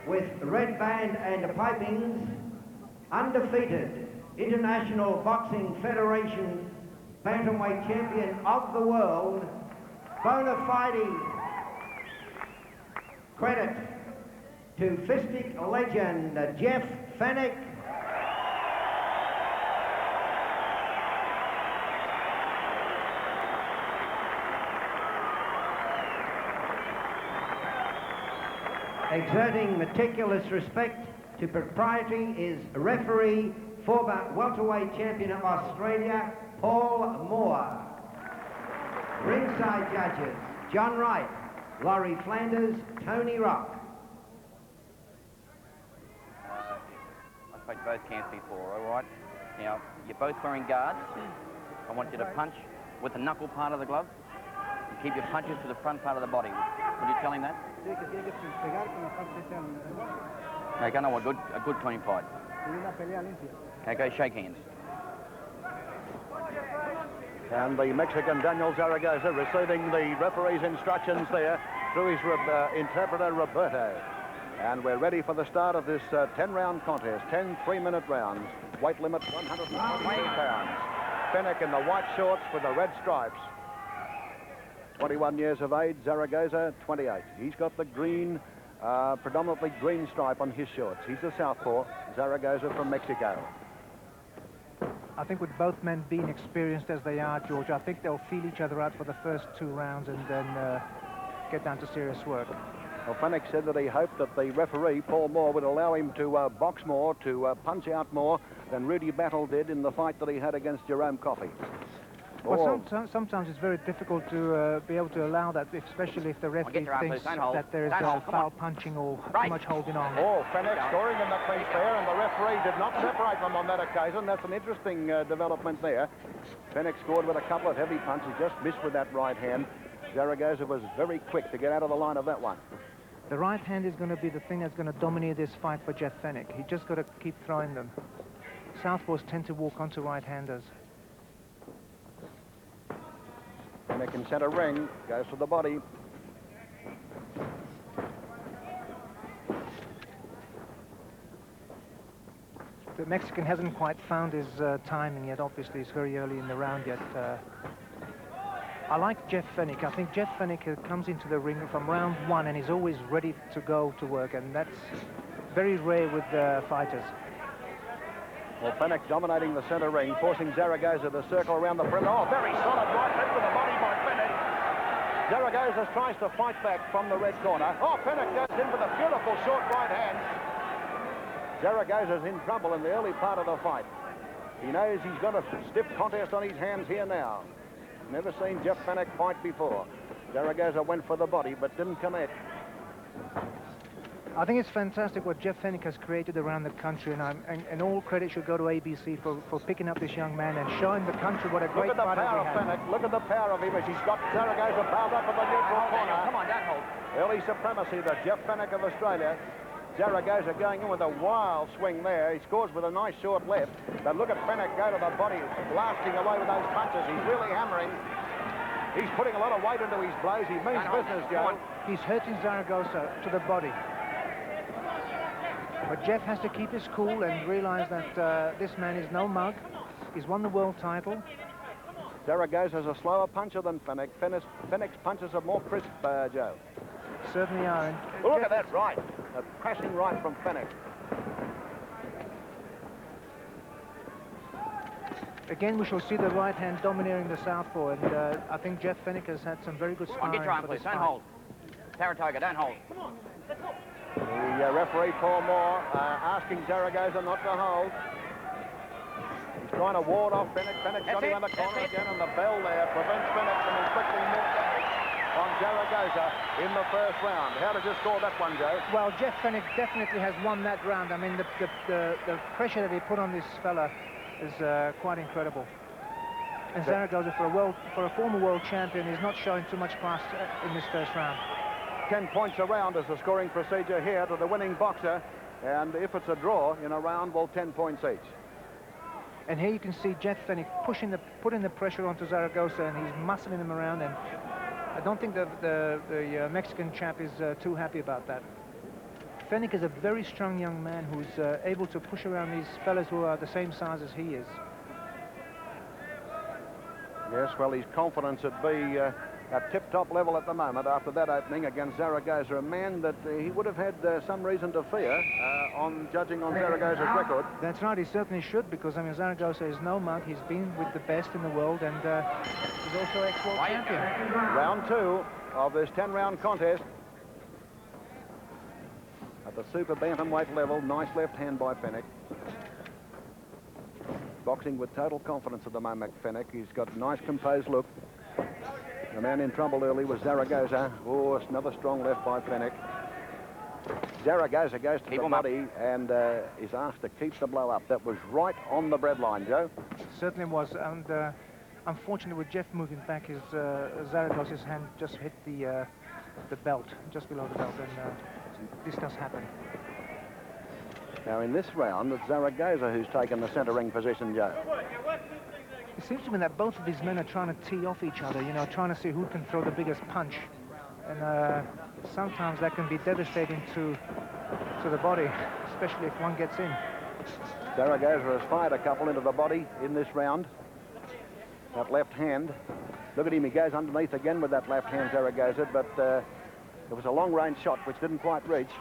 with red band and pipings, undefeated International Boxing Federation bantamweight champion of the world, bona fide credit to fistic legend Jeff Fenech. Exerting meticulous respect to propriety is referee, former welterweight champion of Australia, Paul Moore. Ringside judges, John Wright, Laurie Flanders, Tony Rock. I've played both camps before, all right? Now, you're both wearing guards. I want you to punch with the knuckle part of the glove and keep your punches to the front part of the body. Would you tell him that? Okay, no, a good clean fight. Okay, shake hands. And the Mexican Daniel Zaragoza receiving the referee's instructions there through his interpreter Roberto. And we're ready for the start of this 10-round contest, 10 3-minute rounds. Weight limit 120 pounds. Fenech in the white shorts with the red stripes. 21 years of age, Zaragoza 28. He's got the green, predominantly green stripe on his shorts. He's a southpaw, Zaragoza from Mexico. I think with both men being experienced as they are, George, I think they'll feel each other out for the first 2 rounds and then get down to serious work. Well, Fenech said that he hoped that the referee, Paul Moore, would allow him to box more, to punch out more than Rudy Battle did in the fight that he had against Jerome Coffey. Well, sometimes it's very difficult to be able to allow that, especially if the referee thinks that there is foul punching or too much holding on. Oh, Fenech scoring in the crease there, and the referee did not separate them on that occasion. That's an interesting development there. Fenech scored with a couple of heavy punches, just missed with that right hand. Zaragoza was very quick to get out of the line of that one. The right hand is going to be the thing that's going to dominate this fight for Jeff Fenech. He just got to keep throwing them. Southpaws tend to walk onto right-handers. Fenech in center ring, goes to the body. The Mexican hasn't quite found his timing yet. Obviously, it's very early in the round yet. I like Jeff Fenech. I think Jeff Fenech comes into the ring from round 1 and he's always ready to go to work, and that's very rare with fighters. Well, Fenech dominating the center ring, forcing Zaragoza to circle around the perimeter. Oh, very solid right hit to the body by Fenech. Zaragoza tries to fight back from the red corner. Oh, Fenech goes in with a beautiful short right hand. Zaragoza's in trouble in the early part of the fight. He knows he's got a stiff contest on his hands here now. Never seen Jeff Fenech fight before. Zaragoza went for the body, but didn't connect. I think it's fantastic what Jeff Fenech has created around the country, and all credit should go to ABC for picking up this young man and showing the country what a great fighter we have. Look at the power of Fenech. Look at the power of him as he's got Zaragoza piled up in the neutral corner. Come on, don't hold. Early supremacy, the Jeff Fenech of Australia. Zaragoza going in with a wild swing there. He scores with a nice short left. But look at Fenech go to the body, blasting away with those punches. He's really hammering. He's putting a lot of weight into his blows. He means business, Joe. He's hurting Zaragoza to the body. But Jeff has to keep his cool and realize that this man is no mug. He's won the world title. Zaragoza's a slower puncher than Fenech. Fenech's punches are more crisp, Joe. Certainly are. And look at that right. A crashing right from Fenech. Again, we shall see the right hand domineering the southpaw, and I think Jeff Fenech has had some very good sparring. Get your arm, please. Don't hold. Saratoga, don't hold. Come on, let's go. The referee, Paul Moore, asking Zaragoza not to hold. He's trying to ward off Fenech. Fenech's got him in the corner again, and the bell there prevents Fenech from inflicting more damage on Zaragoza in the first round. How did you score that one, Joe? Well, Jeff Fenech definitely has won that round. I mean, the pressure that he put on this fella is quite incredible. And Zaragoza, for a former world champion, is not showing too much class in this first round. 10 points a round is the scoring procedure here to the winning boxer, and if it's a draw in a round, well, 10 points each. And here you can see Jeff Fenech putting the pressure onto Zaragoza, and he's muscling him around, and I don't think the Mexican chap is too happy about that. Fenech is a very strong young man who's able to push around these fellas who are the same size as he is. Yes, well, his confidence would be at tip-top level at the moment after that opening against Zaragoza, a man that he would have had some reason to fear on judging on Zaragoza's record. That's right, he certainly should, because, I mean, Zaragoza is no mug. He's been with the best in the world, and he's also ex-world champion. Round 2 of this 10-round contest. At the super bantamweight level, nice left hand by Fenech. Boxing with total confidence at the moment, Fenech. He's got a nice composed look. The man in trouble early was Zaragoza. Oh, it's another strong left by Fenech. Zaragoza goes to the body and is asked to keep the blow up. That was right on the breadline, Joe. It certainly was, and unfortunately with Jeff moving back, his Zaragoza's hand just hit the belt, just below the belt, and this does happen. Now in this round, it's Zaragoza who's taken the centre ring position, Joe. It seems to me that both of these men are trying to tee off each other, you know, trying to see who can throw the biggest punch. And sometimes that can be devastating to the body, especially if one gets in. Zaragoza has fired a couple into the body in this round. That left hand. Look at him, he goes underneath again with that left hand, Zaragoza, but it was a long-range shot which didn't quite reach.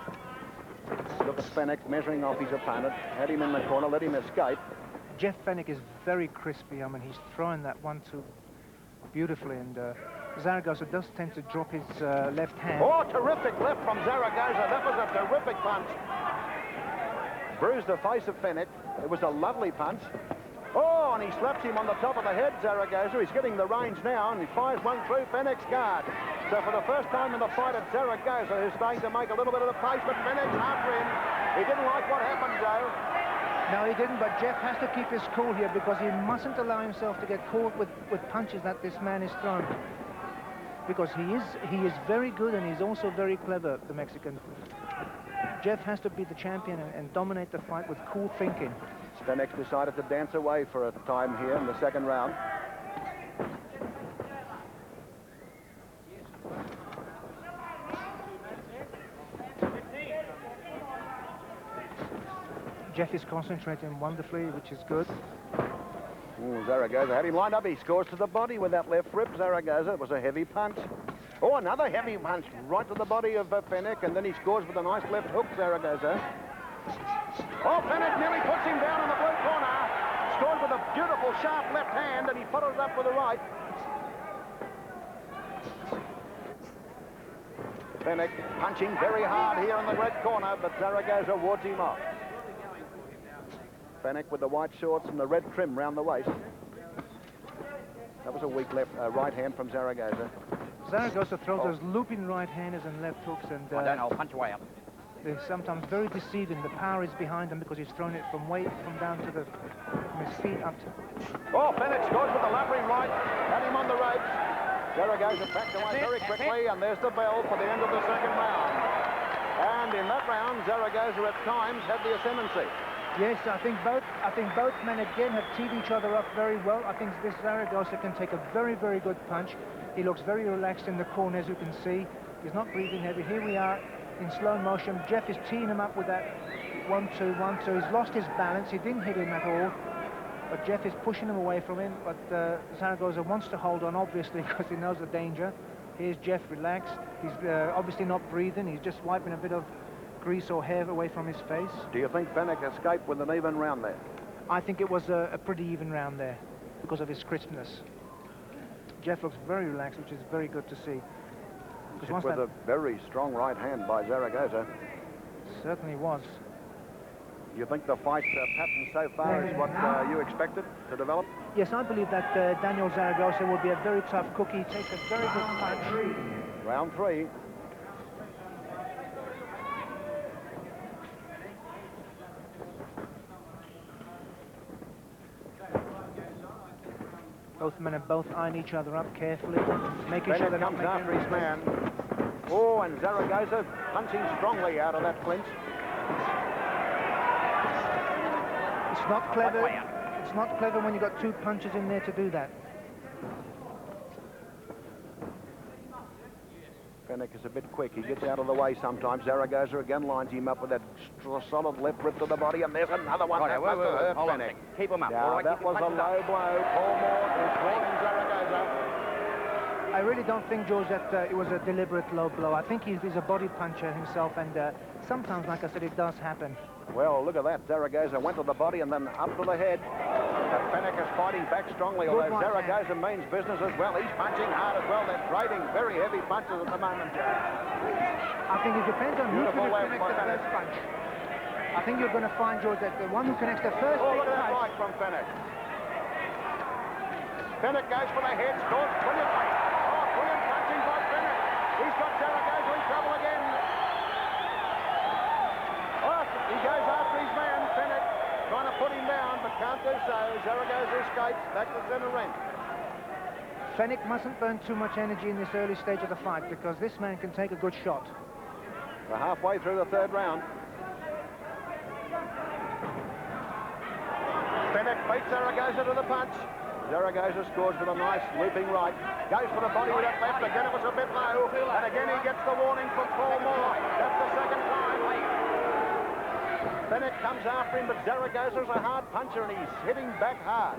Look at Fenech measuring off his opponent. Had him in the corner, let him escape. Jeff Fenech is very crispy. I mean, he's throwing that 1-2 beautifully, and Zaragoza does tend to drop his left hand. Oh, terrific left from Zaragoza. That was a terrific punch. Bruised the face of Fenech. It was a lovely punch. Oh, and he slaps him on the top of the head, Zaragoza. He's getting the range now, and he fires one through Fenech's guard. So for the first time in the fight, it's Zaragoza who's starting to make a little bit of a pace, but Fenech's after him. He didn't like what happened, Joe. No, he didn't, but Jeff has to keep his cool here because he mustn't allow himself to get caught with punches that this man is throwing. Because he is very good, and he's also very clever, the Mexican. Jeff has to be the champion and dominate the fight with cool thinking. Fenech decided to dance away for a time here in the second round. Jeff is concentrating wonderfully, which is good. Zaragoza had him lined up. He scores to the body with that left rib, Zaragoza. It was a heavy punch. Oh, another heavy punch right to the body of Fenech, and then he scores with a nice left hook, Zaragoza. Oh, Fenech nearly puts him down in the blue corner. Scored with a beautiful, sharp left hand, and he followed it up with the right. Fenech punching very hard here in the red corner, but Zaragoza wards him off. Fenech with the white shorts and the red trim round the waist. That was a weak right hand from Zaragoza. Zaragoza throws those looping right-handers and left hooks, and I don't know, punch away up. They're sometimes very deceiving. The power is behind him because he's thrown it from down to from his feet up to... Oh, Fenech scores with the labyrinth right. Had him on the ropes. Zaragoza backed away very quickly, and there's the bell for the end of the second round. And in that round, Zaragoza at times had the ascendancy. Yes, I think both men again have teed each other up very well. I think this Zaragoza can take a very, very good punch. He looks very relaxed in the corner, as you can see. He's not breathing heavy. Here we are in slow motion. Jeff is teeing him up with that 1-2, 1-2. He's lost his balance. He didn't hit him at all. But Jeff is pushing him away from him. But Zaragoza wants to hold on, obviously, because he knows the danger. Here's Jeff relaxed. He's obviously not breathing. He's just wiping a bit of grease or hair away from his face. Do you think Fenech escaped with an even round there? I think it was a pretty even round there because of his crispness. Jeff looks very relaxed, which is very good to see. With a very strong right hand by Zaragoza. Certainly was. You think the fight pattern so far is what you expected to develop? Yes, I believe that Daniel Zaragoza will be a very tough cookie. He takes a very good punch. Round 3. Both men are both eyeing each other up carefully, making sure they're not comes after his man. Oh, and Zaragoza punching strongly out of that clinch. It's not clever. It's not clever when you've got two punches in there to do that. Fenech is a bit quick. He gets out of the way sometimes. Zaragoza again lines him up with that solid left rip to the body, and there's another one. Right, That must have hurt hold on a Fenech. second. Keep him up. Now, All right, that keep your was a punches low up. blow. Paul Moore is warning Zaragoza. I really don't think, George, that it was a deliberate low blow. I think he's a body puncher himself, and sometimes, like I said, it does happen. Well, look at that. Zaragoza went to the body and then up to the head. But Fenech is fighting back strongly, although Good one, Zaragoza means business as well. He's punching hard as well. They're trading very heavy punches at the moment, Joe. I think it depends on who's Beautiful going to left connect by the Fenech. first punch. I think you're going to find, George, that the one who connects the first Oh, big look at that punch... right from Fenech. Fenech goes for the head, scores brilliantly. Oh, brilliant punching by Fenech. He's got Zaragoza in trouble again. Oh, he goes after his man, Fenech, trying to put him down, but can't do so. Zaragoza escapes back to center ring. Fenech mustn't burn too much energy in this early stage of the fight, because this man can take a good shot. We're halfway through the third round. Fenech beats Zaragoza to the punch. Zaragoza scores with a nice looping right. Goes for the body with that left. Again, it was a bit low. And again, he gets the warning from Paul Moore. That's the second time. Fenech comes after him, but Zaragoza's a hard puncher, and he's hitting back hard.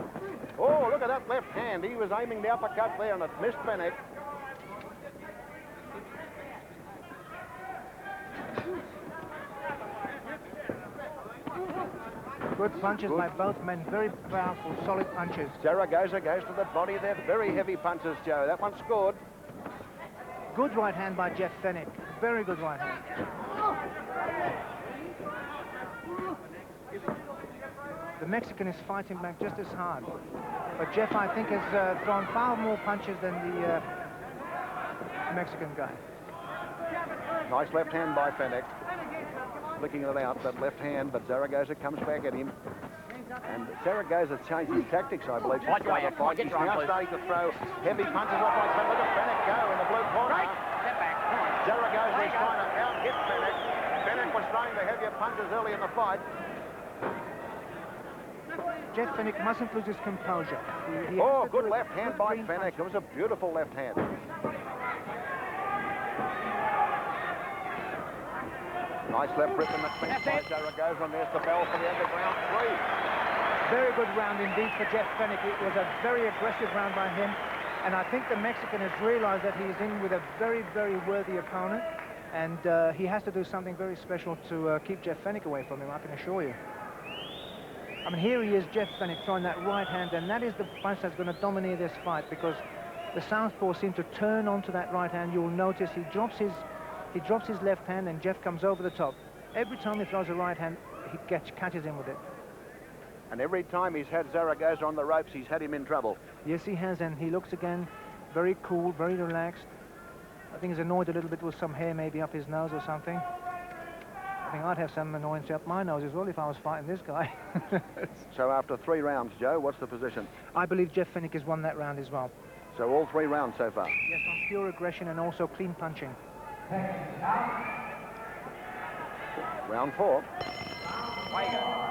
Oh, look at that left hand. He was aiming the uppercut there, and it missed Fenech. Good punches by both men. Very powerful, solid punches. Zaragoza goes to the body there. Very heavy punches, Joe. That one scored. Good right hand by Jeff Fenech. Very good right hand. The Mexican is fighting back just as hard. But Jeff, I think, has thrown far more punches than the Mexican guy. Nice left hand by Fenech. Flicking it out, that left hand, but Zaragoza comes back at him. And Zaragoza changed his tactics, I believe. Watch where you He's now starting to throw heavy punches off like that. Look at Fenech go in the blue corner. Right, step back. Come on. Zaragoza is trying to out-hit Fenech. Fenech was throwing the heavier punches early in the fight. Jeff Fenech mustn't lose his composure. He Oh, has to good do a left hand good by clean Fenech. punch. It was a beautiful left hand. Nice left rip in the clinch by Zaragoza, and there's the bell for the underground 3. Very good round indeed for Jeff Fenech. It was a very aggressive round by him. And I think the Mexican has realized that he's in with a very, very worthy opponent. And he has to do something very special to keep Jeff Fenech away from him, I can assure you. I mean, here he is, Jeff Fenech, throwing that right hand, and that is the punch that's going to dominate this fight, because the southpaw seemed to turn onto that right hand. You'll notice he drops his left hand, and Jeff comes over the top. Every time he throws a right hand, he catches him with it. And every time he's had Zaragoza on the ropes, he's had him in trouble. Yes, he has, and he looks again very cool, very relaxed. I think he's annoyed a little bit with some hair maybe up his nose or something. I think I'd have some annoyance up my nose as well if I was fighting this guy. So after 3 rounds, Joe, what's the position? I believe Jeff Fenech has won that round as well. So all 3 rounds so far. Yes, on pure aggression and also clean punching. Round 4. Way you go.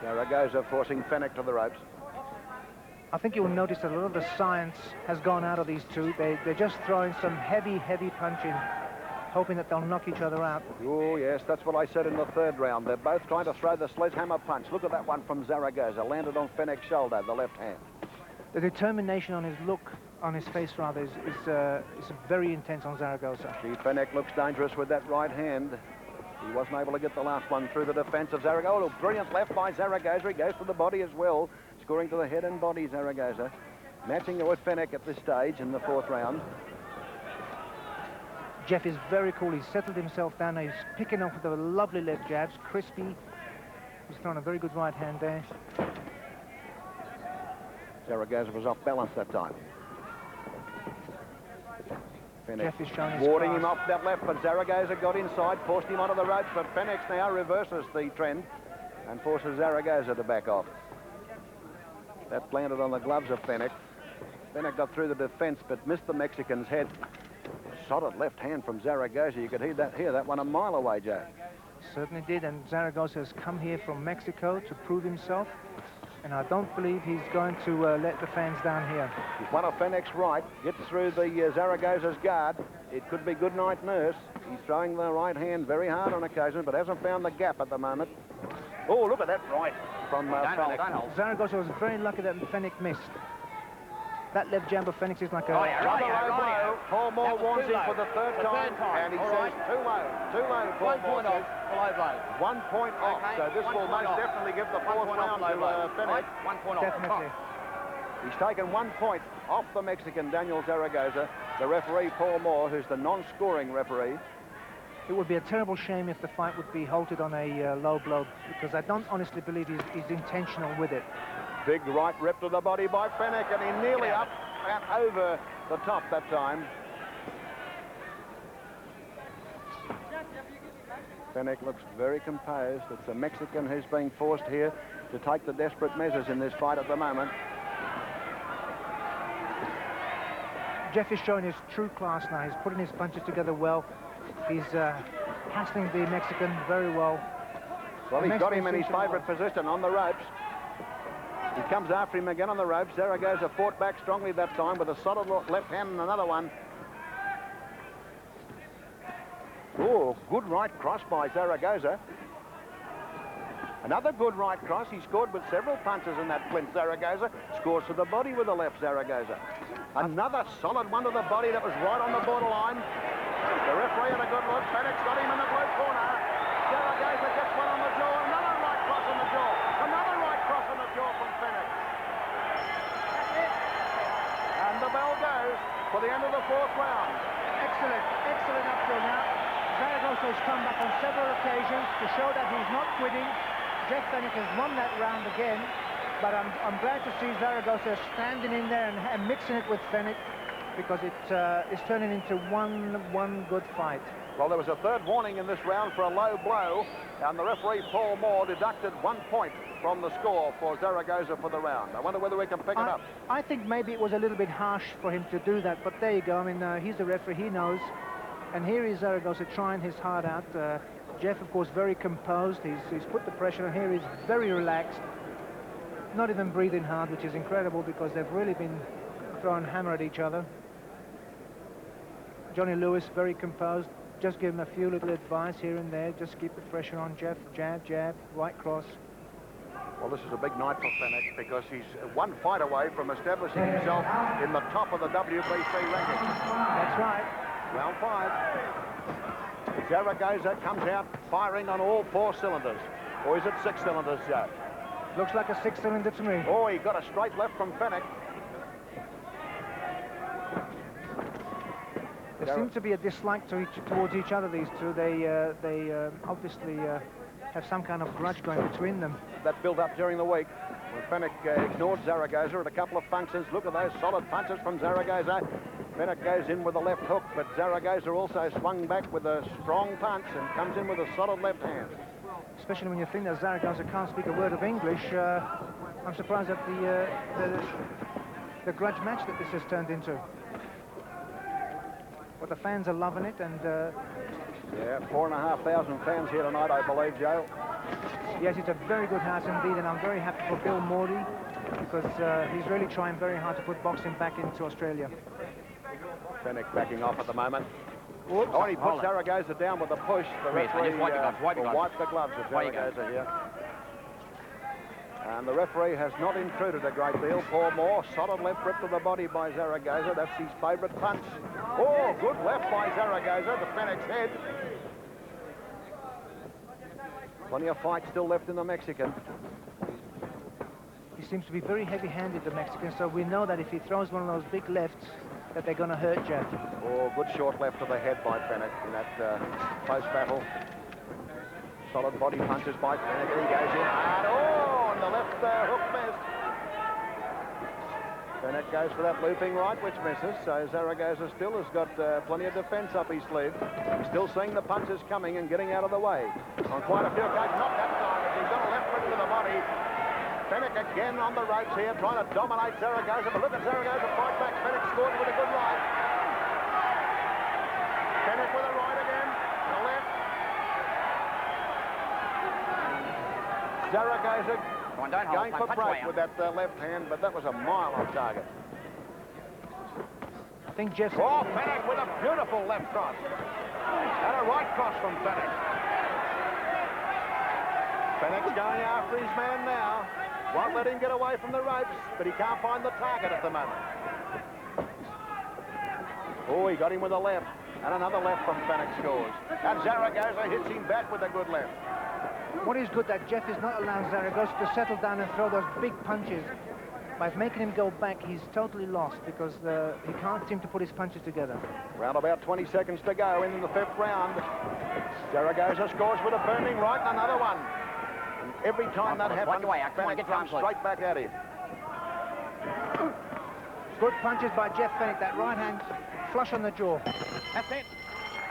Zaragoza forcing Fenech to the ropes. I think you'll notice that a lot of the science has gone out of these two. They're just throwing some heavy, heavy punching, hoping that they'll knock each other out. Oh, yes, that's what I said in the 3rd round. They're both trying to throw the sledgehammer punch. Look at that one from Zaragoza. Landed on Fenech's shoulder, the left hand. The determination on his look, on his face rather, is very intense on Zaragoza. See, Fenech looks dangerous with that right hand. He wasn't able to get the last one through the defense of Zaragoza. Brilliant left by Zaragoza. He goes for the body as well, scoring to the head and body, Zaragoza. Matching with Fenech at this stage in the 4th round. Jeff is very cool. He's settled himself down. He's picking up with the lovely left jabs, crispy. He's thrown a very good right hand there. Zaragoza was off balance that time. Fenech Jeff is showing his warding class. him off that left, but Zaragoza got inside, forced him onto the ropes, but Fenech now reverses the trend and forces Zaragoza to back off. That landed on the gloves of Fenech. Fenech got through the defense, but missed the Mexican's head. Solid left hand from Zaragoza. You could hear that one a mile away, Joe. Certainly did, and Zaragoza has come here from Mexico to prove himself. And I don't believe he's going to let the fans down here. If one of Fenech's right gets through the Zaragoza's guard, it could be good night nurse. He's throwing the right hand very hard on occasion, but hasn't found the gap at the moment. Oh, look at that right from Fenech. Zaragoza was very lucky that Fenech missed. That left jab of Fenech is like a... Blow. Paul Moore warns him for the third time, and he says too low, Paul Moore says. 1 point off, so this will most definitely give the fourth round to Fenech. 1 point off. Definitely. He's taken 1 point off the Mexican, Daniel Zaragoza. The referee, Paul Moore, who's the non-scoring referee. It would be a terrible shame if the fight would be halted on a low blow, because I don't honestly believe he's intentional with it. Big right rip to the body by Fenech, and he nearly up and over the top that time. Fenech looks very composed. It's a Mexican who's being forced here to take the desperate measures in this fight at the moment. Jeff is showing his true class now. He's putting his punches together well. He's hassling the Mexican very well. Well, he's got him in his favourite position on the ropes. He comes after him again on the ropes. Zaragoza fought back strongly that time with a solid left hand and another one. Oh, good right cross by Zaragoza. Another good right cross. He scored with several punches in that flint. Zaragoza scores to the body with the left. Zaragoza. Another solid one to the body that was right on the borderline. The referee had a good look. Fenech's got him in the blue corner. Zaragoza gets one on the jaw. Another right cross on the jaw. Another right cross on the jaw from Fenech. And the bell goes for the end of the fourth round. Excellent up till now. Zaragoza has come back on several occasions to show that he's not quitting. Jeff Fenech has won that round again, but I'm glad to see Zaragoza standing in there and mixing it with Fenech, because it is turning into one good fight. Well, there was a third warning in this round for a low blow, and the referee, Paul Moore, deducted 1 point from the score for Zaragoza for the round. I wonder whether we can pick it up. I think maybe it was a little bit harsh for him to do that, but there you go. I mean, he's the referee, he knows. And here is Zaragoza trying his heart out. Jeff, of course, very composed. He's put the pressure on. Here he's very relaxed, not even breathing hard, which is incredible because they've really been throwing hammer at each other. Johnny Lewis, very composed. Just give him a few little advice here and there. Just keep the pressure on Jeff. Jab, jab, right cross. Well, this is a big night for Fenech because he's 1 fight away from establishing himself in the top of the WBC ranking. That's right. Round 5. Zaragoza comes out firing on all 4 cylinders. Or is it 6 cylinders, Joe? Looks like a 6-cylinder to me. Oh, he got a straight left from Fenech. There seems to be a dislike towards each other, these two. They obviously have some kind of grudge going between them. That built up during the week when Fenech ignored Zaragoza at a couple of functions. Look at those solid punches from Zaragoza. Fenech goes in with a left hook, but Zaragoza also swung back with a strong punch and comes in with a solid left hand. Especially when you think that Zaragoza can't speak a word of English. I'm surprised at the grudge match that this has turned into. But the fans are loving it, and yeah, 4,500 fans here tonight, I believe, Joe. Yes, it's a very good house indeed, and I'm very happy for Bill Mordy because he's really trying very hard to put boxing back into Australia. Fenech backing off at the moment. Oops. Oh, and he put Zaragoza down with a push. The referee will wipe the gloves of Zaragoza here. And the referee has not intruded a great deal. Paul Moore, solid left rip to the body by Zaragoza. That's his favourite punch. Oh, good left by Zaragoza to Fenech's head. Plenty of fight still left in the Mexican. He seems to be very heavy-handed, the Mexican, so we know that if he throws one of those big lefts, that they're going to hurt Jeff. Oh, good short left to the head by Fenech in that close battle. Solid body punches by Fenech, and he goes in hard. Oh, and the left hook missed. Fenech goes for that looping right, which misses, so Zaragoza still has got plenty of defence up his sleeve. He's still seeing the punches coming and getting out of the way. On quite a few occasions, not that time, but he's got a left hook to the body. Fenech again on the ropes here, trying to dominate Zaragoza, but look at Zaragoza fight back. Fenech scored with a good right. Fenech with a right again, the left. Zaragoza Come on, don't hold. Going for Punch away break with that left hand, but that was a mile off target. I think Jeff... Oh, Fenech with a beautiful left cross. And a right cross from Fenech. Fenech's going after his man now. Won't let him get away from the ropes, but he can't find the target at the moment. Oh, he got him with a left. And another left from Fenech scores. And Zaragoza hits him back with a good left. What is good that Jeff is not allowing Zaragoza to settle down and throw those big punches. By making him go back, he's totally lost because he can't seem to put his punches together. Round about 20 seconds to go in the 5th round. Zaragoza scores with a burning right and another one. And every time that happens, Fenech comes straight back at him. Good punches by Jeff Fenech. That right hand flush on the jaw. That's it.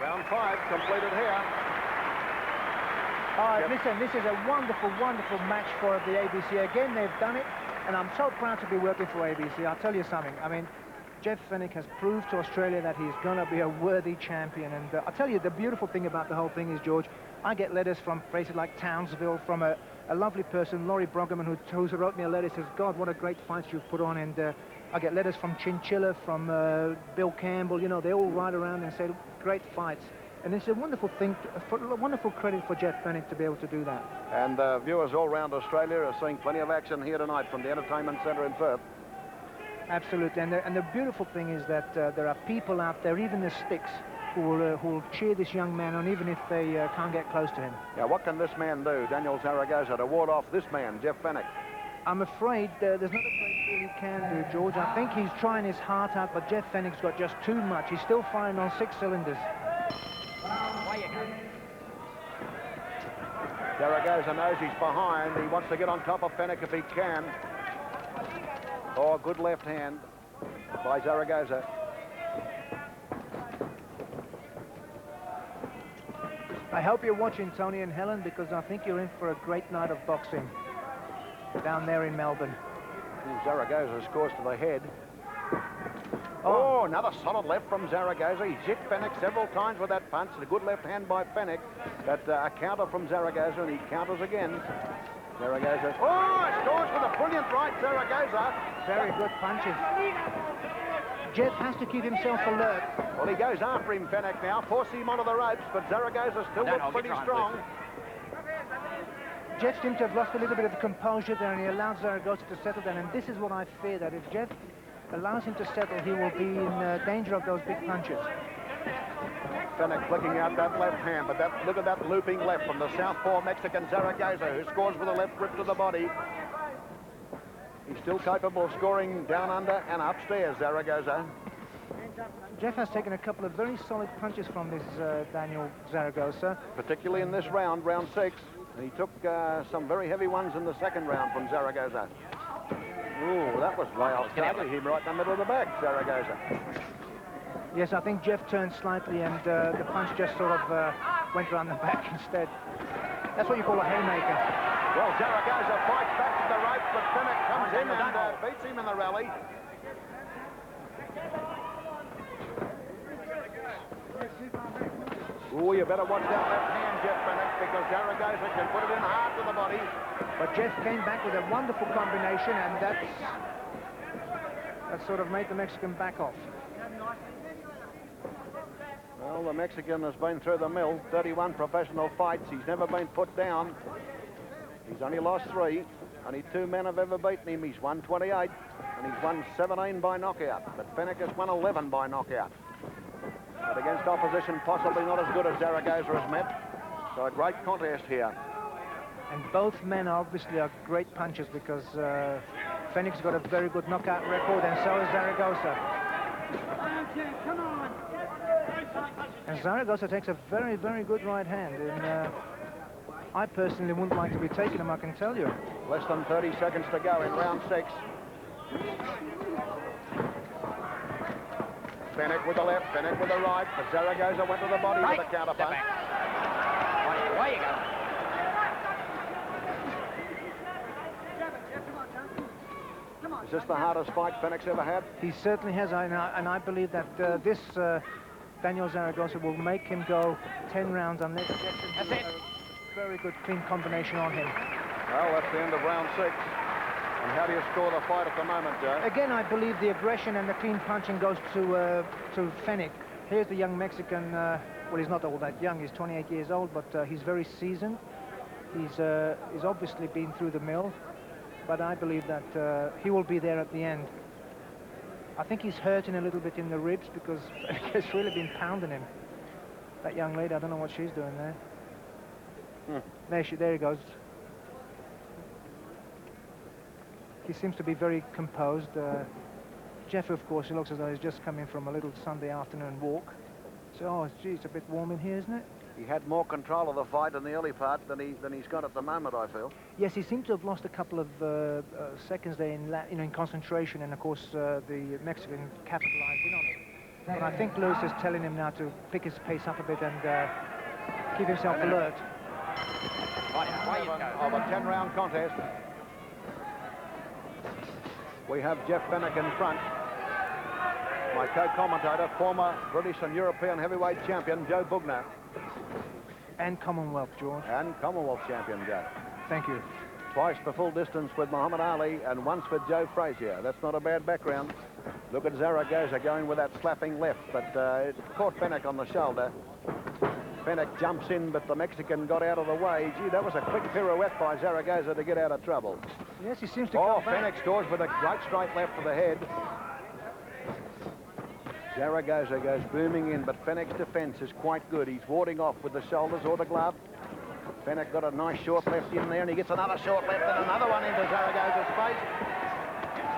Round 5 completed here. Listen, this is a wonderful, wonderful match for the ABC. Again, they've done it, and I'm so proud to be working for ABC. I'll tell you something. I mean, Jeff Fenech has proved to Australia that he's going to be a worthy champion. And I'll tell you, the beautiful thing about the whole thing is, George, I get letters from places like Townsville, from a lovely person, Laurie Broggerman, who wrote me a letter, says, God, what a great fight you've put on. And I get letters from Chinchilla, from Bill Campbell. You know, they all ride around and say, great fights. And it's a wonderful thing, a wonderful credit for Jeff Fenech to be able to do that. And viewers all around Australia are seeing plenty of action here tonight from the Entertainment Centre in Perth. Absolutely. And the beautiful thing is that there are people out there, even the sticks, who will cheer this young man on, even if they can't get close to him. Yeah, what can this man do, Daniel Zaragoza, to ward off this man, Jeff Fenech? I'm afraid there's not a great deal he can do, George. I think he's trying his heart out, but Jeff Fenech's got just too much. He's still firing on 6 cylinders. Zaragoza knows he's behind. He wants to get on top of Fenech if he can. Oh, good left hand by Zaragoza. I hope you're watching, Tony and Helen, because I think you're in for a great night of boxing down there in Melbourne. Zaragoza scores to the head. Oh, another solid left from Zaragoza. He's hit Fenech several times with that punch. A good left hand by Fenech. But a counter from Zaragoza, and he counters again. Zaragoza. Oh, scores with a brilliant right, Zaragoza. Very good punches. Jeff has to keep himself alert. Well, he goes after him, Fenech now, forcing him onto the ropes, but Zaragoza still looks pretty strong. Jeff seemed to have lost a little bit of composure there, and he allowed Zaragoza to settle down. And this is what I fear, that if Jeff allows him to settle, he will be in danger of those big punches. Fenech flicking out that left hand, but look at that looping left from the southpaw Mexican Zaragoza, who scores with a left grip to the body. He's still capable of scoring down under and upstairs, Zaragoza. Jeff has taken a couple of very solid punches from this Daniel Zaragoza. Particularly in this round, round 6. He took some very heavy ones in the second round from Zaragoza. Ooh, that was way off target. Him right in the middle of the back, Zaragoza. Yes, I think Jeff turned slightly, and the punch just sort of went around the back instead. That's what you call a haymaker. Well, Zaragoza fights back to the ropes, but Fenech comes in and beats him in the rally. Oh, you better watch that left hand, Jeff Fenech, because Zaragoza can put it in hard to the body. But Jeff came back with a wonderful combination, and that sort of made the Mexican back off. Well, the Mexican has been through the mill. 31 professional fights. He's never been put down. He's only lost 3. Only 2 men have ever beaten him. He's won 28, and he's won 17 by knockout. But Fenech has won 11 by knockout. But against opposition possibly not as good as Zaragoza has met. So a great contest here. And both men obviously are great punchers, because Fenech's got a very good knockout record, and so has Zaragoza. Come on. And Zaragoza takes a very, very good right hand. And I personally wouldn't like to be taking him, I can tell you. Less than 30 seconds to go in round 6. Fenech with the left, Fenech with the right, but Zaragoza went to the body with a counter punch. Away you go. Is this the hardest fight Fenech's ever had? He certainly has, and I believe that this Daniel Zaragoza will make him go 10 rounds unless he gets into a very good clean combination on him. Well, that's the end of round 6. And how do you score the fight at the moment, Joe? Again, I believe the aggression and the clean punching goes to Fenech. Here's the young Mexican. Well, he's not all that young. He's 28 years old, but he's very seasoned. He's obviously been through the mill, but I believe that he will be there at the end. I think he's hurting a little bit in the ribs because Fenech has really been pounding him. That young lady, I don't know what she's doing there. There he goes. He seems to be very composed. Jeff, of course, he looks as though he's just coming from a little Sunday afternoon walk. So, oh, gee, it's a bit warm in here, isn't it? He had more control of the fight in the early part than he's got at the moment, I feel. Yes, he seemed to have lost a couple of seconds there in concentration, and of course the Mexican capitalized in on it. And I think Lewis is telling him now to pick his pace up a bit and keep himself alert. Of a 10-round contest. We have Jeff Fenech in front. My co-commentator, former British and European heavyweight champion, Joe Bugner. And Commonwealth, George. And Commonwealth champion, Joe. Thank you. Twice the full distance with Muhammad Ali and once with Joe Frazier. That's not a bad background. Look at Zaragoza going with that slapping left, but it caught Fenech on the shoulder. Fenech jumps in, but the Mexican got out of the way. Gee, that was a quick pirouette by Zaragoza to get out of trouble. Yes, he seems to come back. Fenech scores with a great straight left to the head. Zaragoza goes booming in, but Fenech's defense is quite good. He's warding off with the shoulders or the glove. Fenech got a nice short left in there, and he gets another short left and another one into Zaragoza's face.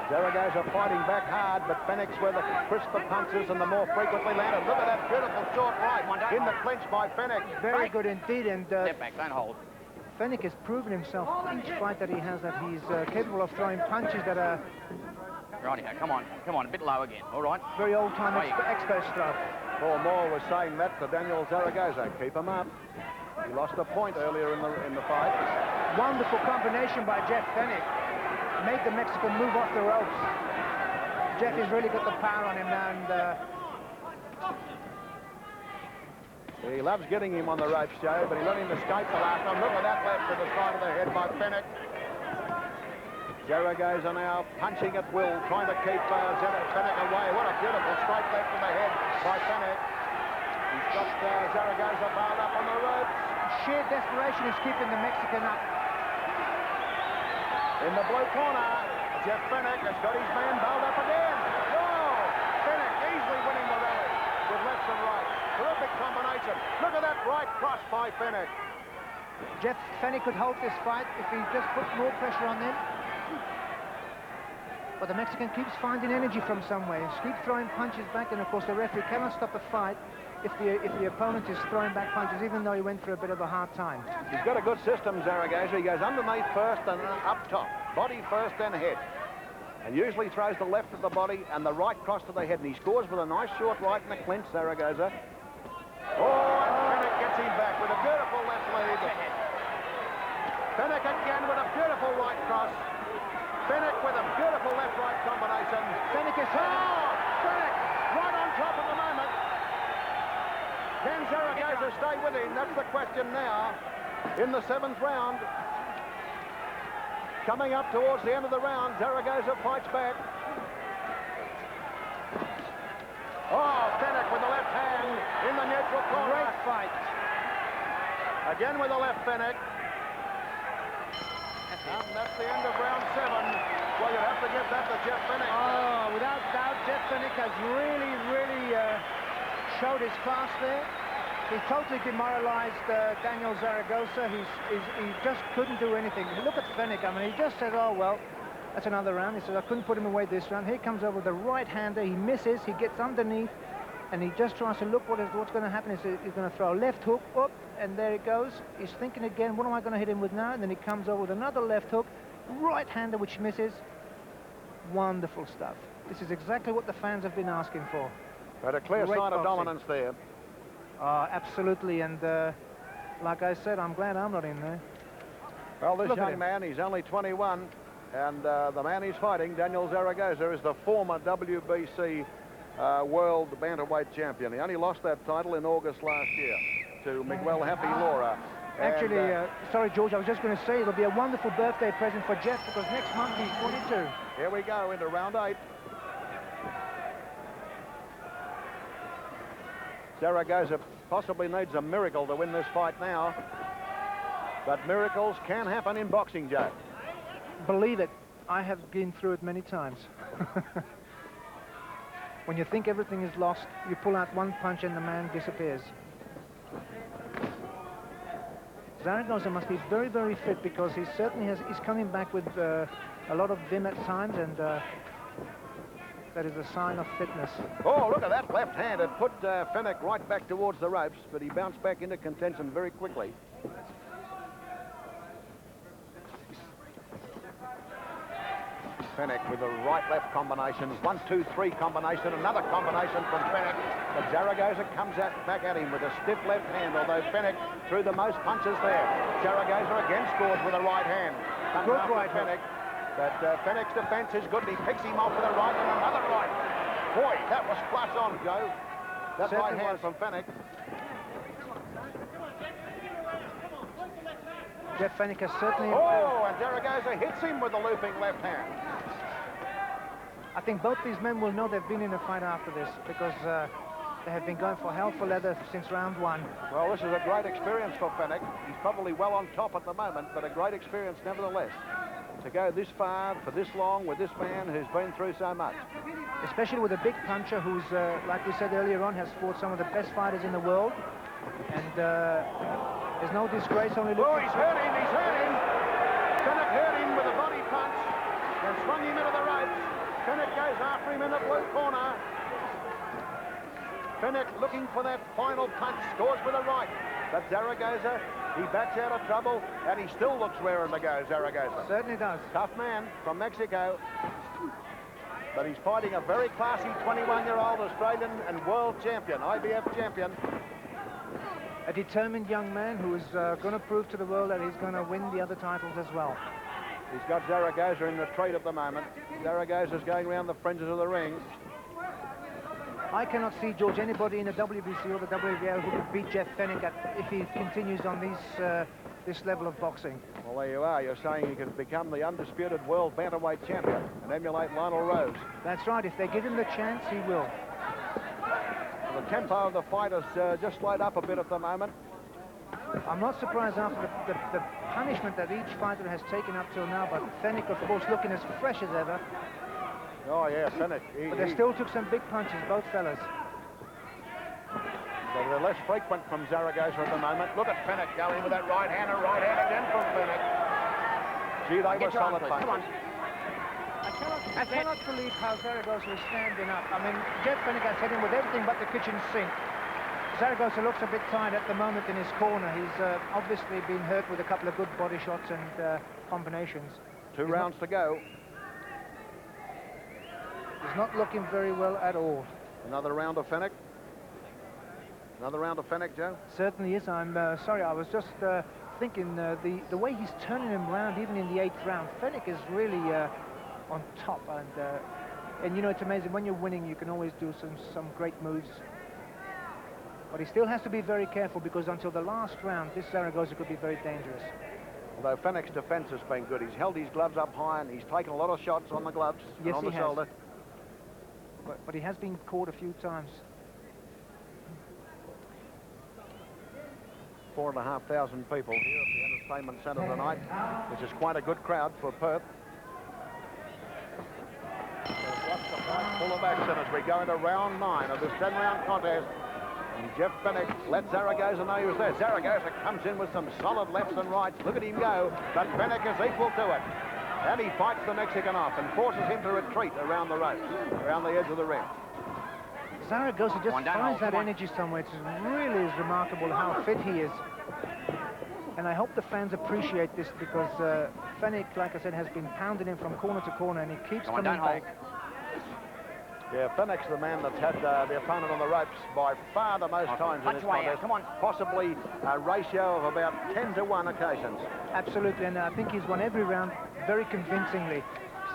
Zaragoza fighting back hard, but Fenech's where the crisper punches and the more frequently landed. Look at that beautiful short right in the clinch by Fenech. Very good indeed, and Step back, don't hold. Fenech has proven himself each fight that he has that he's capable of throwing punches that are Right here, come on, a bit low again, all right? very old-time expert stuff. Paul Moore was saying that to Daniel Zaragoza. Keep him up. He lost a point earlier in the fight. Wonderful combination by Jeff Fenech. Made the Mexican move off the ropes. Jeff has really got the power on him now, and he loves getting him on the ropes, Joe, but he let him escape the last time. Look at that left to the side of the head by Fenech. Zaragoza now punching at will, trying to keep Fenech away. What a beautiful straight left to the head by Fenech. He's got Zaragoza bound up on the ropes. sheer desperation is keeping the Mexican up. In the blue corner, Jeff Fenech has got his man bowled up again. Oh, Fenech easily winning the rally with left and right. Terrific combination. Look at that right cross by Fenech. Jeff Fenech could hold this fight if he just put more pressure on them. But the Mexican keeps finding energy from somewhere. He keeps throwing punches back, and of course the referee cannot stop a fight if the opponent is throwing back punches, even though he went through a bit of a hard time. He's got a good system, Zaragoza. He goes underneath first and up top. Body first, then head. And usually throws the left of the body and the right cross to the head. And he scores with a nice short right in the clinch, Zaragoza. Oh, and Fenech gets him back with a beautiful left lead. Fenech again with a beautiful right cross. Fenech with a beautiful left-right combination. Fenech is Fenech right on top at the moment. Can Zaragoza stay with him? That's the question now. In the 7th round. Coming up towards the end of the round, Zaragoza fights back. Oh, Fenech with the left hand in the neutral corner. Great fight. Again with the left, Fenech. And that's the end of round 7. Well, you have to give that to Jeff Fenech. Oh, without doubt, Jeff Fenech has really showed his class there. He totally demoralized Daniel Zaragoza. He just couldn't do anything. Look at Fenech. I mean, he just said, oh, well, that's another round. He said, I couldn't put him away this round. Here comes over the right-hander. He misses. He gets underneath. And he just tries to look what's going to happen. He's going to throw a left hook up, and there it goes. He's thinking again, what am I going to hit him with now? And then he comes over with another left hook, right-hander, which misses. Wonderful stuff. This is exactly what the fans have been asking for. But a clear sign of dominance there. Absolutely, and like I said, I'm glad I'm not in there. Well, this young man, he's only 21, and the man he's fighting, Daniel Zaragoza, is the former WBC world bantamweight champion. He only lost that title in August last year to Miguel Happy Laura. Actually, sorry, George, I was just going to say it'll be a wonderful birthday present for Jeff because next month he's 22. Here we go into round 8. Zaragoza possibly needs a miracle to win this fight now. But miracles can happen in boxing, Joe. Believe it, I have been through it many times. When you think everything is lost, you pull out one punch and the man disappears. Zaragoza must be very, very fit because he certainly he's coming back with a lot of vim at times, and that is a sign of fitness. Oh, look at that left hand. It put Fenech right back towards the ropes, but he bounced back into contention very quickly. Fenech with a right-left combination. 1-2-3 combination. Another combination from Fenech. But Zaragoza comes back at him with a stiff left hand, although Fenech threw the most punches there. Zaragoza again scores with a right hand. Good right Fenech. But Fenech's defense is good, and he picks him off with a right and another right. Boy, that was flush on, Joe. That right hand from Fenech. Jeff Fenech has certainly... Oh, and Zaragoza hits him with the looping left hand. I think both these men will know they've been in a fight after this because they have been going for hell for leather since round 1. Well, this is a great experience for Fenech. He's probably well on top at the moment, but a great experience nevertheless. To go this far, for this long, with this man who's been through so much. Especially with a big puncher who's, like we said earlier on, has fought some of the best fighters in the world. And there's no disgrace, only looking... Oh, he's hurt him, he's hurt him! Fenech hurt him with a body punch and swung him into the ropes. Fenech goes after him in the blue corner. Fenech looking for that final punch, scores with a right. But Zaragoza, he backs out of trouble, and he still looks raring to go, Zaragoza. Certainly does. Tough man from Mexico. But he's fighting a very classy 21-year-old Australian and world champion, IBF champion. A determined young man who is going to prove to the world that he's going to win the other titles as well. He's got Zaragoza in retreat at the moment. Zaragoza's going around the fringes of the ring. I cannot see, George, anybody in the WBC or the WBO who could beat Jeff Fenech if he continues on this level of boxing. Well, there you are. You're saying he can become the undisputed world bantamweight champion and emulate Lionel Rose. That's right. If they give him the chance, he will. The tempo of the fight has just slowed up a bit at the moment. I'm not surprised after the punishment that each fighter has taken up till now, but Fenech, of course, looking as fresh as ever. Oh, yeah, Fenech. But they still took some big punches, both fellas. They're less frequent from Zaragoza at the moment. Look at Fenech going with that right hand, and right hand again from Fenech. Gee, they were solid punches. Come on. I cannot believe how Zaragoza is standing up. I mean, Jeff Fenech has hit him with everything but the kitchen sink. Zaragoza looks a bit tired at the moment in his corner. He's obviously been hurt with a couple of good body shots and combinations. Two rounds to go. He's not looking very well at all. Another round of Fenech. Another round of Fenech, Joe? Certainly is. I'm sorry, I was just thinking the way he's turning him around, even in the 8th round. Fenech is really on top, and you know, it's amazing when you're winning, you can always do some great moves. But he still has to be very careful because until the last round, this Zaragoza could be very dangerous. Although Fenech's defense has been good. He's held his gloves up high and he's taken a lot of shots on the gloves and on the shoulder. But he has been caught a few times. 4,500 people here at the Entertainment Centre tonight, which is quite a good crowd for Perth. Watch the fight full of action as we go into round 9 of this 10-round contest. And Jeff Fenech let Zaragoza know he was there. Zaragoza comes in with some solid lefts and rights. Look at him go, but Fenech is equal to it. And he fights the Mexican off and forces him to retreat around the ropes, around the edge of the ring. Zaragoza just finds that energy somewhere. It really is remarkable how fit he is. And I hope the fans appreciate this because Fenech, like I said, has been pounding him from corner to corner and he keeps coming back. Yeah, Fenech's the man that's had the opponent on the ropes by far the most times in this contest. Come on. Possibly a ratio of about 10 to 1 occasions. Absolutely, and I think he's won every round very convincingly.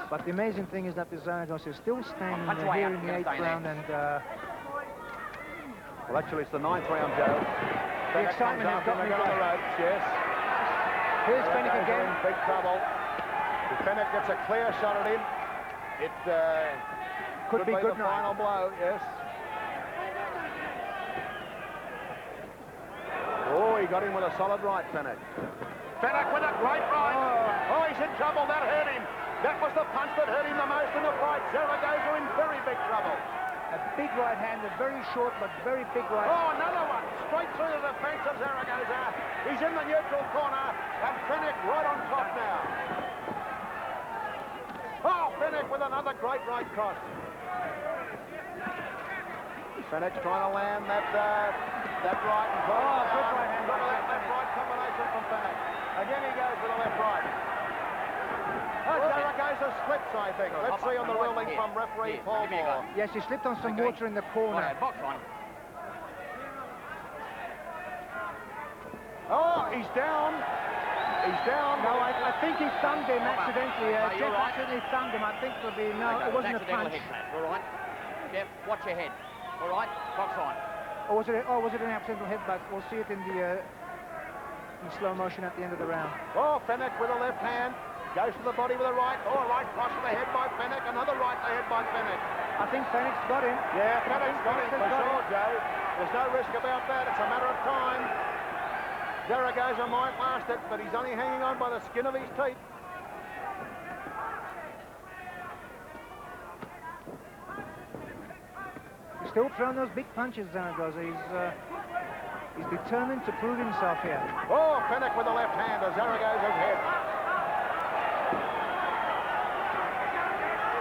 But the amazing thing is that the Zaragoza is still standing here in the 8th round and... Well, actually, it's the 9th round, Joe. The excitement has got me on the ropes, yes. Here's Fenech Zaragoza again. in big trouble. If Fenech gets a clear shot at him, it could be good the night. final blow, yes. Oh, he got him with a solid right, Fenech. Fenech with a great right. Oh, he's in trouble. That hurt him. That was the punch that hurt him the most in the fight. Zaragoza in very big trouble. A big right hand, a very short but very big right. Oh, another one. Straight through the defense of Zaragoza. He's in the neutral corner, and Fenech right on top now. Oh, Fenech with another great right cross. Fenech's trying to land that right. And good right hand by left right combination from Fenech. Again he goes with the left right. Zaragoza slips, I think. Let's see on the ruling from referee Paul Moore. Yes, he slipped on some water in the corner. Box on. Oh, he's down. He's down. No, I think he thumbed him accidentally. No, you're Jeff right. accidentally thumbed him. I think it'll be no. Okay, It wasn't a accidental punch. head clap. All right. Jeff, watch your head. All right. Box on. Or was it an accidental headbutt? We'll see it in slow motion at the end of the round. Oh, Fenech with a left hand. Goes to the body with a right. Oh, a right cross to the head by Fenech. Another right to the head by Fenech. I think Fenech's got him. Yeah, Fenech's got him for sure, Joe. There's no risk about that. It's a matter of time. Zaragoza might last it, but he's only hanging on by the skin of his teeth. He's still throwing those big punches, Zaragoza. He's determined to prove himself here. Oh, Fenech with the left hand to Zaragoza's head.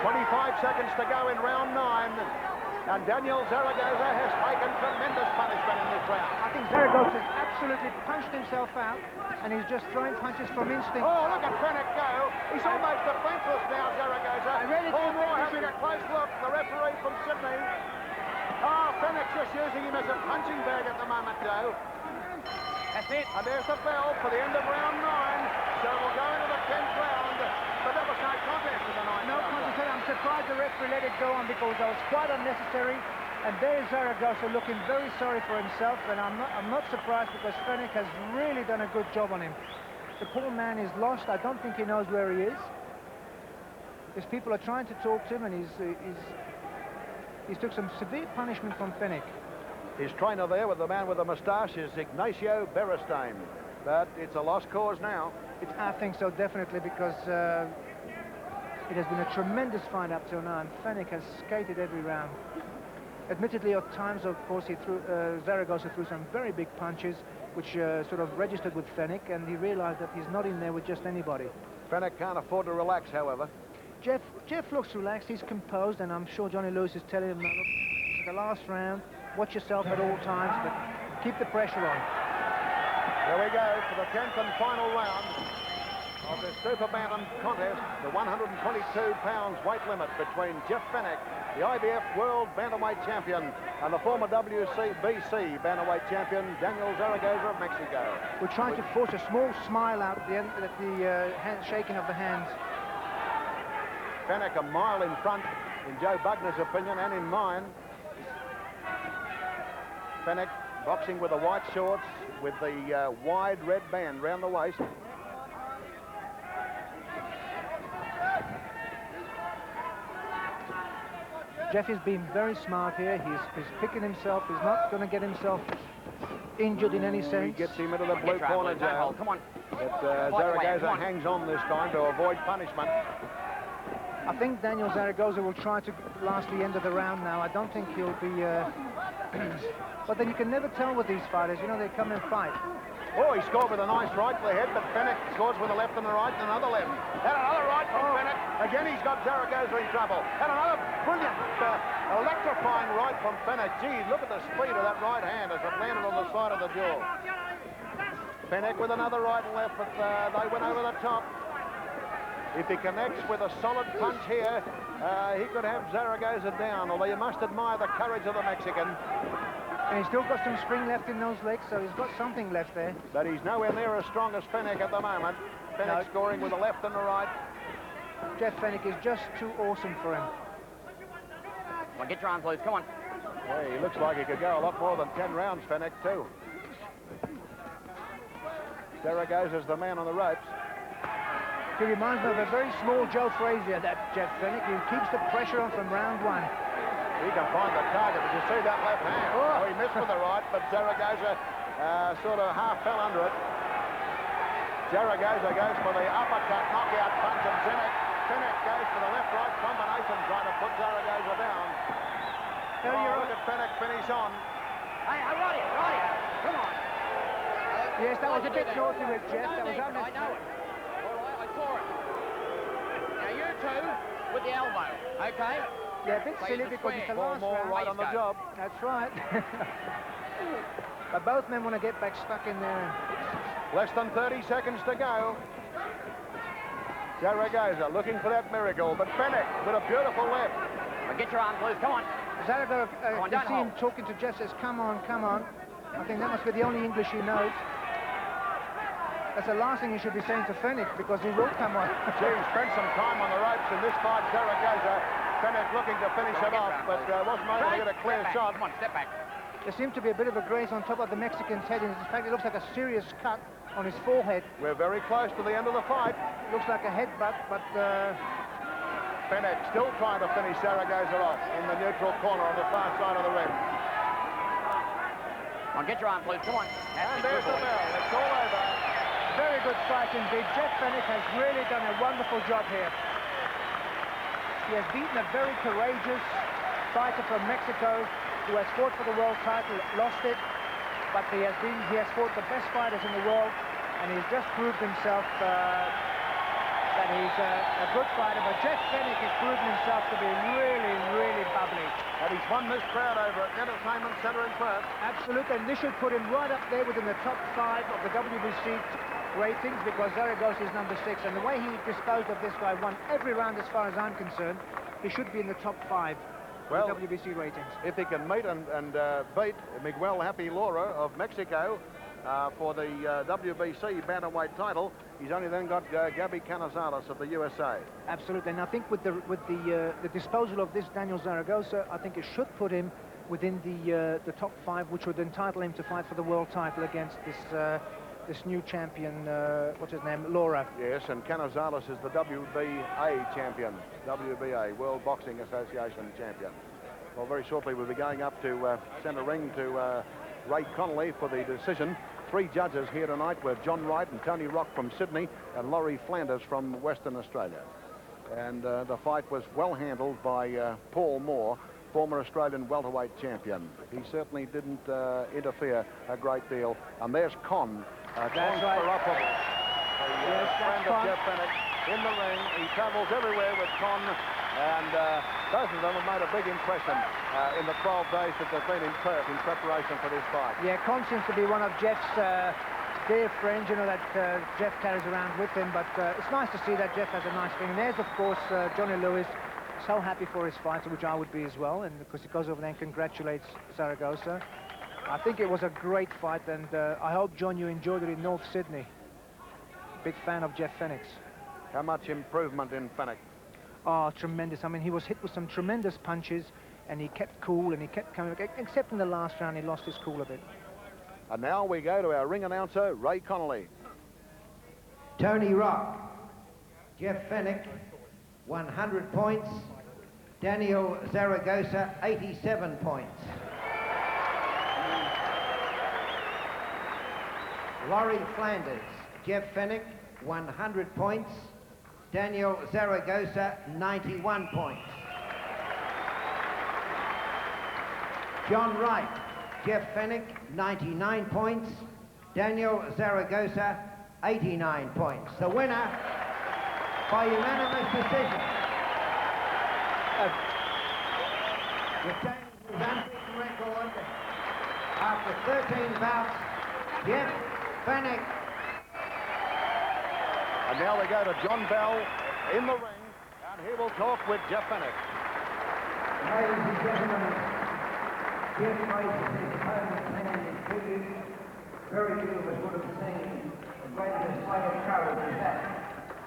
25 seconds to go in round 9. And Daniel Zaragoza has taken tremendous punishment in this round. I think Zaragoza's absolutely punched himself out, and he's just throwing punches from instinct. Oh, look at Fenech go. He's almost defenseless now, Zaragoza. Paul Moore having a close look. The referee from Sydney. Oh, Fenech's just using him as a punching bag at the moment, Joe. That's it. And there's the bell for the end of round 9. So we'll go into the 10th round. But that was no contest in the 9th No round. contest. I'm surprised the referee let it go on because that was quite unnecessary. And there's Zaragoza looking very sorry for himself, and I'm not surprised because Fenech has really done a good job on him. The poor man is lost. I don't think he knows where he is. His people are trying to talk to him, and he's took some severe punishment from Fenech. His trainer there with the man with the moustache is Ignacio Beristain. But it's a lost cause now. I think so, definitely, because it has been a tremendous fight up till now, and Fenech has skated every round. Admittedly, at times, of course, Zaragoza threw some very big punches, which sort of registered with Fenech, and he realized that he's not in there with just anybody. Fenech can't afford to relax, however. Jeff looks relaxed, he's composed, and I'm sure Johnny Lewis is telling him, look, it's the last round, watch yourself at all times, but keep the pressure on. Here we go for the 10th and final round of the Super Bantam contest, the 122 pounds weight limit between Jeff Fenech, the IBF World Bantamweight Champion, and the former WCBC Bantamweight Champion, Daniel Zaragoza of Mexico. We're trying to force a small smile out at the end, at the shaking of the hands. Fenech a mile in front, in Joe Bugner's opinion, and in mine. Fenech boxing with the white shorts, with the wide red band round the waist. Jeff is being very smart here. He's picking himself. He's not going to get himself injured in any sense. He gets him into the blue corner, Joe. Come on. But Zaragoza hangs on this time to avoid punishment. I think Daniel Zaragoza will try to last the end of the round now. I don't think he'll be... but then you can never tell with these fighters. You know, they come and fight. Oh, he scored with a nice right to the head, but Fenech scores with a left and a right and another left. And another right from Fenech. Again, he's got Zaragoza in trouble. And another brilliant, electrifying right from Fenech. Gee, look at the speed of that right hand as it landed on the side of the jaw. Fenech with another right and left, but they went over the top. If he connects with a solid punch here, he could have Zaragoza down, although you must admire the courage of the Mexican. And he's still got some spring left in those legs, so he's got something left there. But he's nowhere near as strong as Fenech at the moment. Fenech scoring with the left and the right. Jeff Fenech is just too awesome for him. Come on, get your arms loose, come on. Yeah, he looks like he could go a lot more than 10 rounds, Fenech, too. Zaragoza's the man on the ropes. He reminds me of a very small Joe Frazier, that Jeff Fenech. He keeps the pressure on from round one. He can find the target. Did you see that left hand? Oh, he missed with the right, but Zaragoza sort of half fell under it. Zaragoza goes for the uppercut, knockout punch, and Fenech goes for the left-right combination, trying to put Zaragoza down. Look at Fenech finish on. Hey, right here. Come on. Yes, that was a bit naughty with Jeff. That was I know it. All right, I saw it. Now you two with the elbow, okay? Yeah, a bit silly because it's the last More round. right on the job. That's right. But both men want to get back stuck in there. Less than 30 seconds to go. Zaragoza looking for that miracle, but Fenech with a beautiful left. Well, get your arm, please. Come on. Zaragoza, Come on, you don't see him hold. talking to Jeff, says, come on, come on. I think that must be the only English he knows. That's the last thing he should be saying to Fenech, because he will come on. Gee, spent some time on the ropes in this fight, Zaragoza. Fenech looking to finish it off, but wasn't able to get a clear shot. Come on, step back. There seemed to be a bit of a graze on top of the Mexican's head. In fact, it looks like a serious cut on his forehead. We're very close to the end of the fight. Looks like a headbutt, but Fenech still trying to finish Zaragoza off in the neutral corner on the far side of the ring. Come on, get your arm, please. Come on. And there's the bell. It's all over. very good fight indeed. Jeff Fenech has really done a wonderful job here. He has beaten a very courageous fighter from Mexico who has fought for the world title, lost it, but he has fought the best fighters in the world, and he's just proved himself that he's a good fighter. But Jeff Fenech has proven himself to be really, really bubbly. And he's won this crowd over at Entertainment Centre in Perth. Absolutely, and this should put him right up there within the top 5 of the WBC ratings, because Zaragoza is number 6, and the way he disposed of this guy, won every round as far as I'm concerned, he should be in the top 5 of the WBC ratings. If he can meet and beat Miguel Happy Laura of Mexico for the WBC bantamweight title, he's only then got Gabby Canizales of the USA. Absolutely, and I think with the disposal of this Daniel Zaragoza, I think it should put him within the top 5, which would entitle him to fight for the world title against this new champion, what's his name, Laura. Yes, and Canizales is the WBA champion, WBA, World Boxing Association champion. Well, very shortly we'll be going up to centre ring to Ray Connolly for the decision. 3 judges here tonight were John Wright and Tony Rock from Sydney and Laurie Flanders from Western Australia. And the fight was well handled by Paul Moore, former Australian welterweight champion. He certainly didn't interfere a great deal. And there's Con. That's right. The friend of Jeff Fenech in the ring. He travels everywhere with Con, and both of them have made a big impression in the 12 days that they've been in Perth in preparation for this fight. Yeah, Con seems to be one of Jeff's dear friends, you know, that Jeff carries around with him, but it's nice to see that Jeff has a nice thing. And there's, of course, Johnny Lewis, so happy for his fighter, which I would be as well, and because he goes over there and congratulates Zaragoza. I think it was a great fight, and I hope, John, you enjoyed it in North Sydney. Big fan of Jeff Fenech's. How much improvement in Fenech? Oh, tremendous. I mean, he was hit with some tremendous punches, and he kept cool, and he kept coming back, except in the last round, he lost his cool a bit. And now we go to our ring announcer, Ray Connolly. Tony Rock, Jeff Fenech, 100 points. Daniel Zaragoza, 87 points. Laurie Flanders, Jeff Fenech, 100 points. Daniel Zaragoza, 91 points. John Wright, Jeff Fenech, 99 points. Daniel Zaragoza, 89 points. The winner by unanimous decision. Retaining his unbeaten record after 13 bouts, Jeff Fenech. And now we go to John Bell in the ring, and he will talk with Jeff Fenech. Ladies and gentlemen, Jeff raises his opponent's hand in tribute. Very few of us would have seen a greater display of courage as that,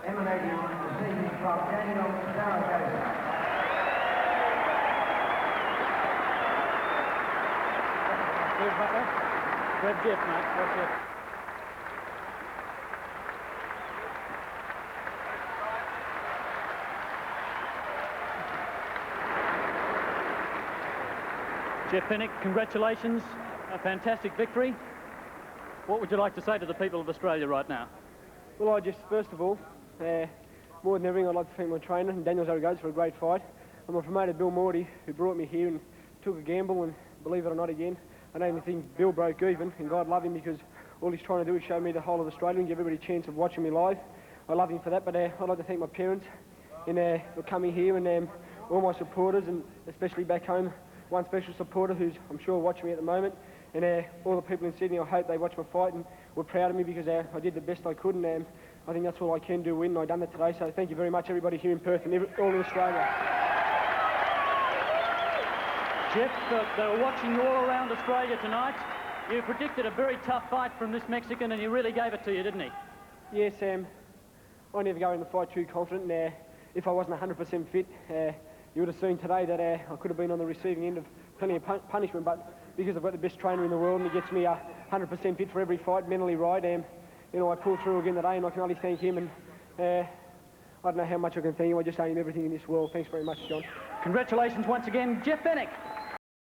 emanating this evening from Daniel Zaragoza. Good gift, mate. Good gift. Jeff Fenech, congratulations. A fantastic victory. What would you like to say to the people of Australia right now? Well, first of all, more than everything, I'd like to thank my trainer and Daniel Zaragoza for a great fight. And my promoter, Bill Morty, who brought me here and took a gamble, and believe it or not again, I don't even think Bill broke even, and God love him, because all he's trying to do is show me the whole of Australia and give everybody a chance of watching me live. I love him for that, but I'd like to thank my parents for coming here, and all my supporters, and especially back home, one special supporter who's, I'm sure, watching me at the moment, and all the people in Sydney. I hope they watch my fight and were proud of me, because I did the best I could, and I think that's all I can do, win, and I've done that today. So thank you very much, everybody here in Perth and all in Australia. Jeff, they were watching you all around Australia tonight. You predicted a very tough fight from this Mexican, and he really gave it to you, didn't he? Yes, I never go in the fight too confident, and if I wasn't 100% fit, you would have seen today that I could have been on the receiving end of plenty of punishment, but because I've got the best trainer in the world and he gets me 100% fit for every fight, mentally right, I pulled through again today, and I can only thank him, and I don't know how much I can thank him. I just owe him everything in this world. Thanks very much, John. Congratulations once again, Jeff Fenech.